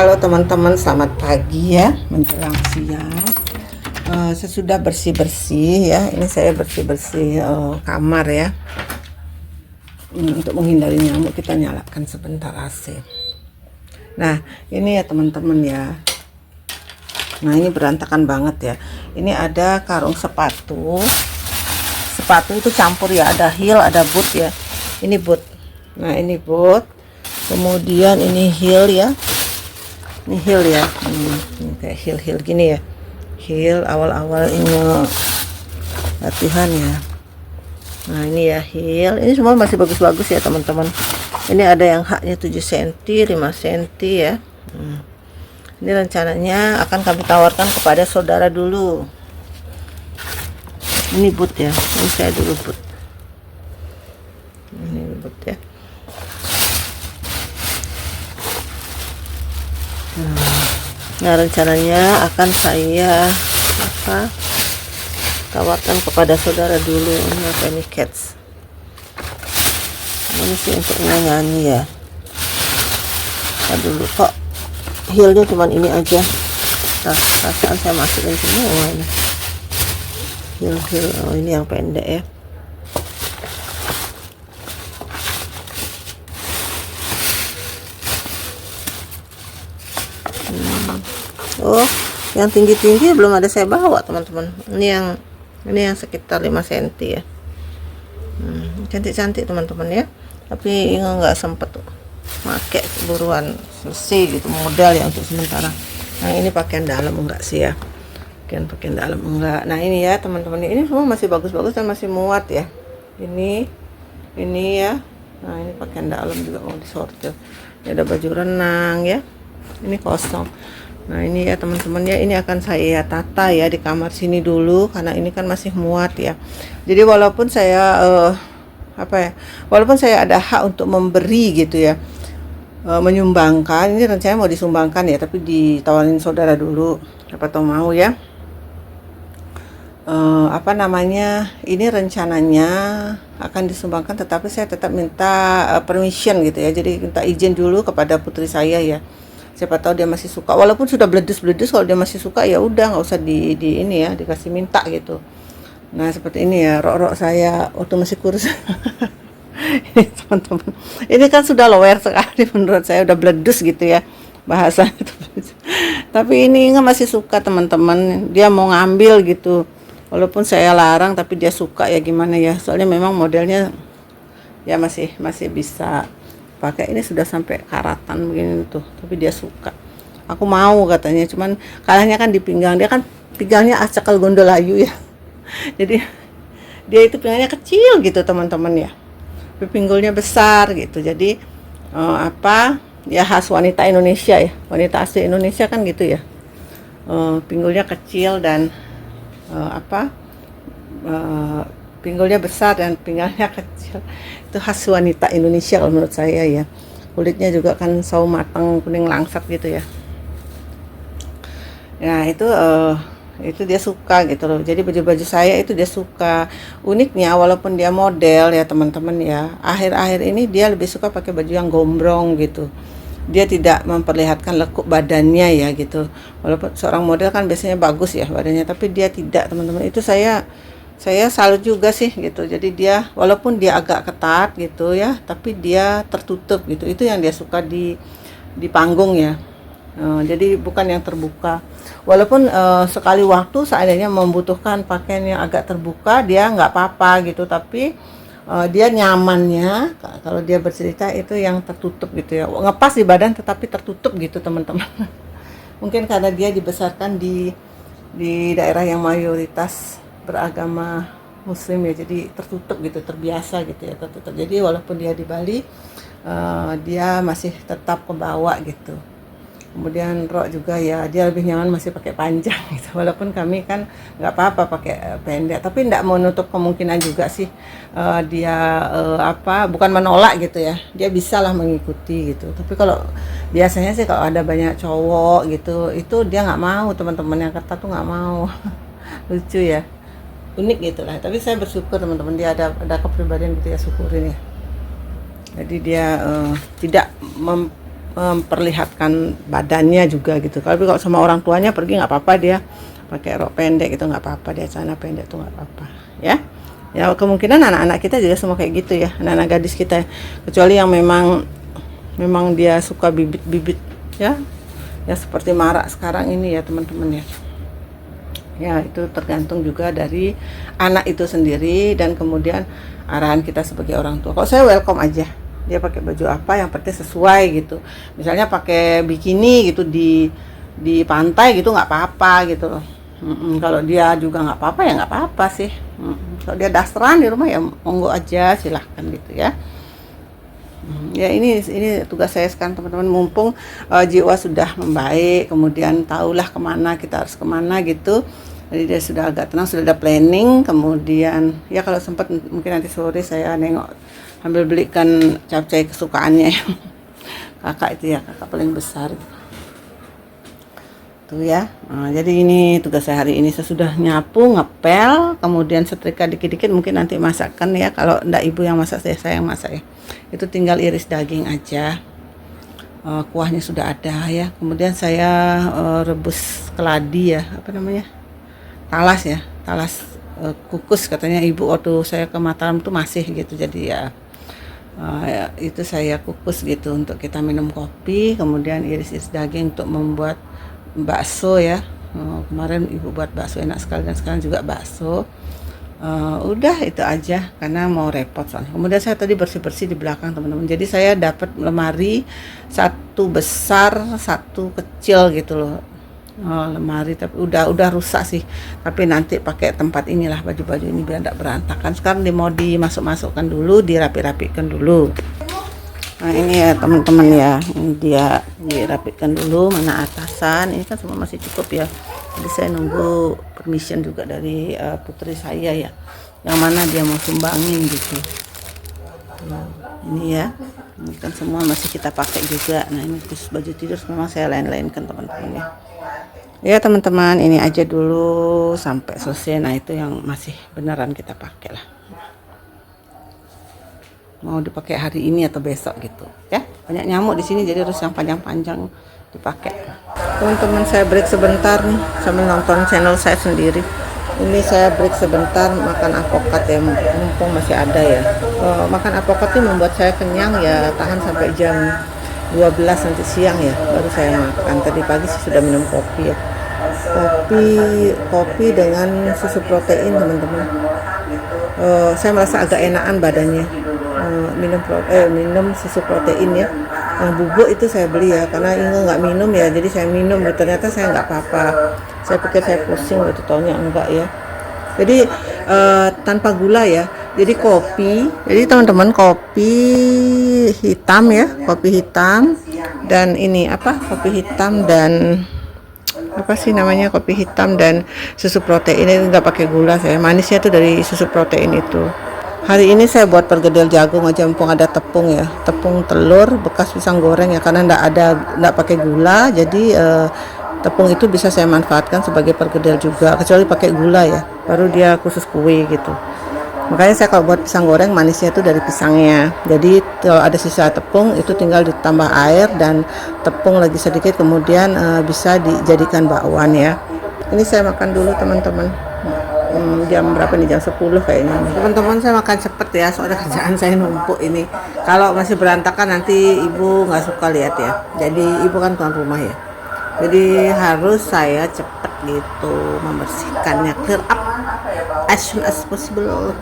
Halo teman-teman, selamat pagi ya, menjelang siang. Sesudah bersih-bersih ya, ini saya bersih-bersih kamar ya. Untuk menghindari nyamuk kita nyalakan sebentar AC. Nah ini ya teman-teman ya. Nah ini berantakan banget ya. Ini ada karung sepatu. Sepatu itu campur ya, ada heel, ada boot ya. Ini boot. Nah ini boot. Kemudian ini heel ya. Ini heel ya, ini kayak heel gini ya, heel awal-awal ini latihan ya. Nah ini ya heel, ini semua masih bagus-bagus ya teman-teman. Ini ada yang haknya 7 cm 5 cm ya. Ini rencananya akan kami tawarkan kepada saudara dulu. Ini boot ya, ini saya dulu boot. Ini boot ya. Nah rencananya akan saya tawarkan kepada saudara dulu. Ini apa ini, cats ini sih untuk nyanyi ya. Nah dulu kok heelnya cuman ini aja. Nah perasaan saya masukin semua ini heel. Oh ini yang pendek ya. Oh, yang tinggi-tinggi belum ada saya bawa teman-teman. Ini yang sekitar 5 cm ya. Cantik-cantik teman-teman ya. Tapi nggak sempet tuh pakai buruan selesai gitu modal ya untuk sementara. Nah ini pakaian dalam enggak sih ya? Pakaian dalam enggak. Nah ini ya teman-teman, ini semua masih bagus-bagus dan masih muat ya. Ini ya. Nah ini pakaian dalam juga mau disortir. Ini ada baju renang ya. Ini kosong. Nah ini ya teman-teman ya, ini akan saya tata ya di kamar sini dulu karena ini kan masih muat ya. Jadi walaupun saya walaupun saya ada hak untuk memberi gitu ya, menyumbangkan, ini rencananya mau disumbangkan ya, tapi ditawarin saudara dulu, siapa tahu mau ya. Ini rencananya akan disumbangkan, tetapi saya tetap minta permission gitu ya, jadi minta izin dulu kepada putri saya ya. Siapa tahu dia masih suka, walaupun sudah bledes-bledes, kalau dia masih suka ya udah, nggak usah di ini ya, dikasih minta gitu. Nah seperti ini ya, rok-rok saya waktu masih kurus. Ini teman-teman, ini kan sudah lower sekali menurut saya, udah bledes gitu ya bahasanya. Tapi ini nggak masih suka teman-teman, dia mau ngambil gitu, walaupun saya larang tapi dia suka ya, gimana ya, soalnya memang modelnya ya masih bisa pakai. Ini sudah sampai karatan begini tuh, tapi dia suka. Aku mau katanya, cuman kalahnya kan di pinggang, dia kan pinggangnya acakal gondolayu ya. Jadi dia itu pinggangnya kecil gitu teman-teman ya, tapi pinggulnya besar gitu. Jadi ya khas wanita Indonesia ya, wanita asli Indonesia kan gitu ya. Pinggulnya kecil dan pinggulnya besar dan pinggangnya kecil. Itu khas wanita Indonesia kalau menurut saya ya. Kulitnya juga kan sawo matang, kuning langsat gitu ya. Nah itu dia suka gitu loh. Jadi baju-baju saya itu dia suka. Uniknya walaupun dia model ya teman-teman ya, akhir-akhir ini dia lebih suka pakai baju yang gombrong gitu. Dia tidak memperlihatkan lekuk badannya ya gitu. Walaupun seorang model kan biasanya bagus ya badannya, tapi dia tidak teman-teman. Itu saya salut juga sih gitu. Jadi dia walaupun dia agak ketat gitu ya, tapi dia tertutup gitu. Itu yang dia suka di panggung ya. Jadi bukan yang terbuka. Walaupun sekali waktu seandainya membutuhkan pakaian yang agak terbuka, dia nggak apa-apa gitu. Tapi dia nyamannya kalau dia bercerita itu yang tertutup gitu ya. Ngepas di badan tetapi tertutup gitu teman-teman. Mungkin karena dia dibesarkan di daerah yang mayoritas beragama muslim ya, jadi tertutup gitu, terbiasa gitu ya, tertutup. Jadi walaupun dia di Bali, dia masih tetap ke bawah gitu. Kemudian rok juga ya, dia lebih nyaman masih pakai panjang gitu, walaupun kami kan nggak apa-apa pakai pendek, tapi nggak menutup kemungkinan juga sih dia bukan menolak gitu ya, dia bisa lah mengikuti gitu. Tapi kalau biasanya sih kalau ada banyak cowok gitu, itu dia nggak mau, teman-teman yang ketat tuh nggak mau. Lucu ya, unik gitu lah. Tapi saya bersyukur teman-teman, dia ada kepribadian gitu ya, syukurin ya. Jadi dia tidak memperlihatkan badannya juga gitu. Tapi kalau sama orang tuanya pergi nggak apa-apa, dia pakai rok pendek itu nggak apa-apa, dia celana pendek itu nggak apa-apa ya. Ya kemungkinan anak-anak kita juga semua kayak gitu ya, anak-anak gadis kita, kecuali yang memang dia suka bibit-bibit ya, ya seperti marak sekarang ini ya teman-teman ya. Ya itu tergantung juga dari anak itu sendiri dan kemudian arahan kita sebagai orang tua. Kalau saya welcome aja, dia pakai baju apa yang penting sesuai gitu. Misalnya pakai bikini gitu di pantai gitu nggak apa-apa gitu loh. Kalau dia juga nggak apa-apa ya nggak apa-apa sih. Kalau dia dasteran di rumah ya monggo aja, silahkan gitu ya. Ya ini tugas saya sekarang teman-teman, mumpung jiwa sudah membaik, kemudian tahulah kemana kita harus kemana gitu. Jadi dia sudah agak tenang, sudah ada planning. Kemudian ya kalau sempat mungkin nanti sore saya nengok ambil belikan capcay kesukaannya kakak itu ya, kakak paling besar tuh ya. Jadi ini tugas saya hari ini, saya sudah nyapu, ngepel, kemudian setrika dikit-dikit, mungkin nanti masakkan ya, kalau enggak ibu yang masak, saya yang masak ya. Itu tinggal iris daging aja, kuahnya sudah ada ya. Kemudian saya rebus keladi ya, apa namanya, talas ya, talas kukus katanya ibu waktu saya ke Mataram tuh masih gitu. Jadi ya itu saya kukus gitu untuk kita minum kopi. Kemudian iris-iris daging untuk membuat bakso ya. Kemarin ibu buat bakso enak sekali dan sekarang juga bakso. Udah itu aja karena mau repot soalnya. Kemudian saya tadi bersih-bersih di belakang teman-teman. Jadi saya dapat lemari, satu besar, satu kecil gitu loh. Lemari tapi udah rusak sih. Tapi nanti pakai tempat inilah baju-baju ini biar tidak berantakan. Sekarang mau dimasuk-masukkan dulu, dirapi-rapikan dulu. Nah ini ya teman-teman ya, ini dia dirapikan dulu, mana atasan, ini kan semua masih cukup ya. Jadi saya nunggu permission juga dari putri saya ya, yang mana dia mau sumbangin gitu. Nah, ini ya, ini kan semua masih kita pakai juga. Nah ini khusus baju tidur memang saya lain-lainkan teman-teman ya. Ya teman-teman, ini aja dulu sampai selesai. Nah itu yang masih beneran kita pakai lah, mau dipakai hari ini atau besok gitu ya. Banyak nyamuk di sini jadi harus yang panjang-panjang dipakai. Teman-teman, saya break sebentar nih sambil nonton channel saya sendiri. Ini saya break sebentar makan apokat ya, mumpung masih ada ya. Makan apokat ini membuat saya kenyang ya, tahan sampai jam 12 nanti siang ya baru saya makan. Tadi pagi sih sudah minum kopi ya, kopi dengan susu protein teman-teman. Saya merasa agak enakan badannya. Minum susu protein ya, yang bubuk itu saya beli ya karena Inge nggak minum ya, jadi saya minum. Ternyata saya nggak apa-apa, saya pikir saya pusing gitu, taunya enggak ya. Jadi tanpa gula ya, jadi kopi, jadi teman-teman kopi hitam ya, kopi hitam dan ini apa, kopi hitam dan apa sih namanya, kopi hitam dan susu protein itu nggak pakai gula. Saya manisnya tuh dari susu protein itu. Hari ini saya buat perkedel jagung aja, mumpung ada tepung ya, tepung telur bekas pisang goreng ya, karena nggak pakai gula, jadi tepung itu bisa saya manfaatkan sebagai perkedel juga, kecuali pakai gula ya, baru dia khusus kue gitu. Makanya saya kalau buat pisang goreng manisnya itu dari pisangnya. Jadi kalau ada sisa tepung itu tinggal ditambah air dan tepung lagi sedikit, kemudian bisa dijadikan bakwan ya. Ini saya makan dulu teman-teman. Jam berapa nih, jam 10 kayaknya teman-teman. Saya makan cepet ya, soalnya kerjaan saya numpuk ini. Kalau masih berantakan nanti ibu nggak suka lihat ya, jadi ibu kan tuan rumah ya, jadi harus saya cepet gitu membersihkannya, clear up as soon as possible.